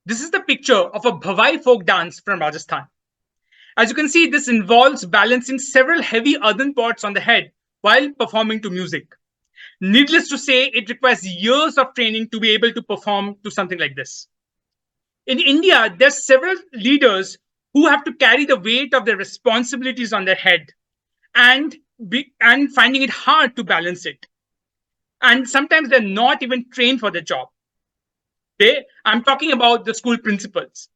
This is the picture of a Bhavai folk dance from Rajasthan. As you can see, this involves balancing several heavy earthen pots on the head while performing to music. Needless to say, it requires years of training to be able to perform to something like this. In India, there's several leaders who have to carry the weight of their responsibilities on their head and finding it hard to balance it. And sometimes they're not even trained for the job. I'm talking about the school principals.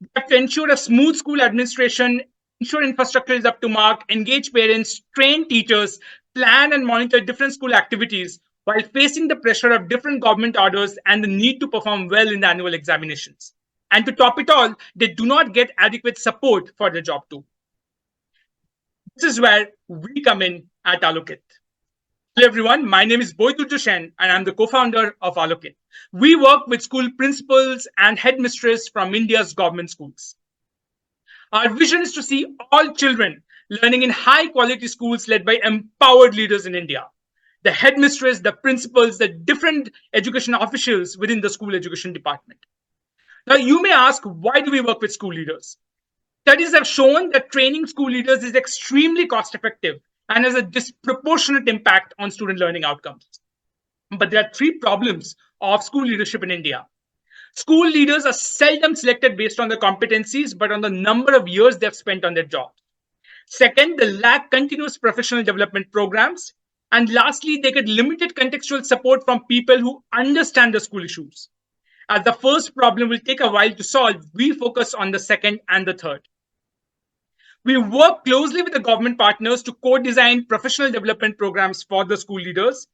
They have to ensure a smooth school administration, ensure infrastructure is up to mark, engage parents, train teachers, plan and monitor different school activities while facing the pressure of different government orders and the need to perform well in the annual examinations. And to top it all, they do not get adequate support for their job too. This is where we come in at Alokit. Hello everyone, my name is Boytu Joshen and I'm the co-founder of Alokit. We work with school principals and headmistresses from India's government schools. Our vision is to see all children learning in high quality schools led by empowered leaders in India. The headmistress, the principals, the different education officials within the school education department. Now you may ask, why do we work with school leaders? Studies have shown that training school leaders is extremely cost effective and has a disproportionate impact on student learning outcomes. But there are three problems of school leadership in India. School leaders are seldom selected based on their competencies, but on the number of years they've spent on their jobs. Second, they lack continuous professional development programs. And lastly, they get limited contextual support from people who understand the school issues. As the first problem will take a while to solve, we focus on the second and the third. We work closely with the government partners to co-design professional development programs for the school leaders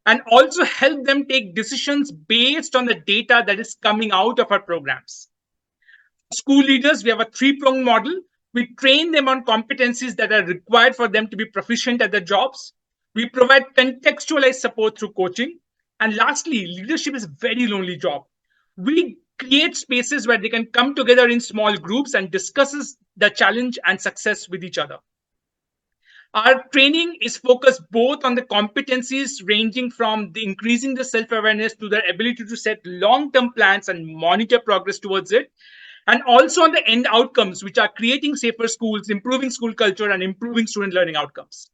and also help them take decisions based on the data that is coming out of our programs. School leaders, we have a three-pronged model. We train them on competencies that are required for them to be proficient at their jobs. We provide contextualized support through coaching. And lastly, leadership is a very lonely job. We create spaces where they can come together in small groups and discuss the challenge and success with each other. Our training is focused both on the competencies ranging from increasing the self-awareness to their ability to set long-term plans and monitor progress towards it, and also on the end outcomes, which are creating safer schools, improving school culture, and improving student learning outcomes.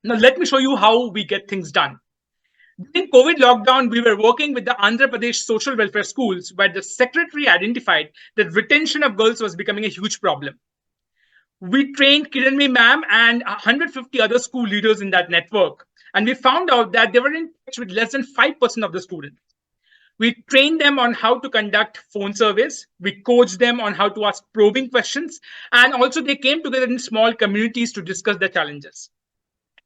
Now, let me show you how we get things done. During COVID lockdown, we were working with the Andhra Pradesh social welfare schools, where the secretary identified that retention of girls was becoming a huge problem. We trained Kiranmi ma'am and 150 other school leaders in that network, and we found out that they were in touch with less than 5% of the students. We trained them on how to conduct phone surveys. We coached them on how to ask probing questions, and also they came together in small communities to discuss their challenges.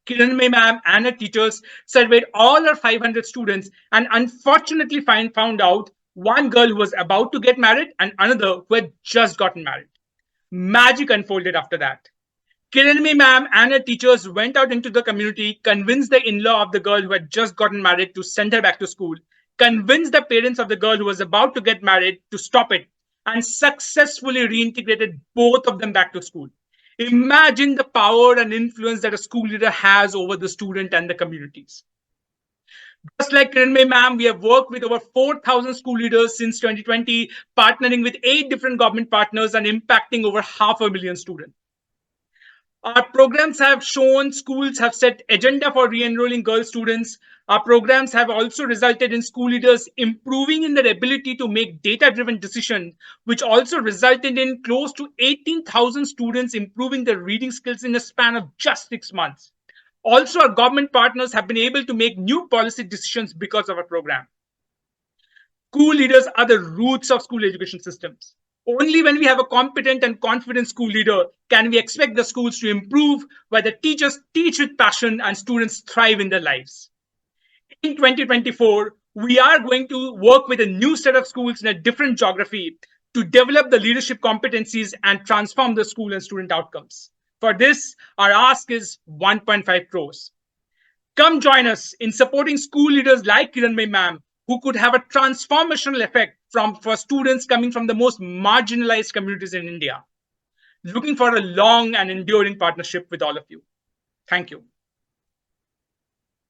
Kiranmi ma'am and her teachers surveyed all our 500 students and unfortunately found out one girl who was about to get married and another who had just gotten married. Magic unfolded after that. Kiranmi ma'am and her teachers went out into the community, convinced the in-law of the girl who had just gotten married to send her back to school, convinced the parents of the girl who was about to get married to stop it, and successfully reintegrated both of them back to school. Imagine the power and influence that a school leader has over the student and the communities. Just like Kiranmi ma'am, we have worked with over 4,000 school leaders since 2020, partnering with 8 different government partners and impacting over 500,000 students. Our programs have shown schools have set agenda for re-enrolling girl students. Our programs have also resulted in school leaders improving in their ability to make data-driven decisions, which also resulted in close to 18,000 students improving their reading skills in a span of just 6 months. Also, our government partners have been able to make new policy decisions because of our program. School leaders are the roots of school education systems. Only when we have a competent and confident school leader can we expect the schools to improve, where the teachers teach with passion and students thrive in their lives. In 2024, we are going to work with a new set of schools in a different geography to develop the leadership competencies and transform the school and student outcomes. For this, our ask is 1.5 crores. Come join us in supporting school leaders like Kiranmi ma'am, who could have a transformational effect for students coming from the most marginalized communities in India. Looking for a long and enduring partnership with all of you. Thank you.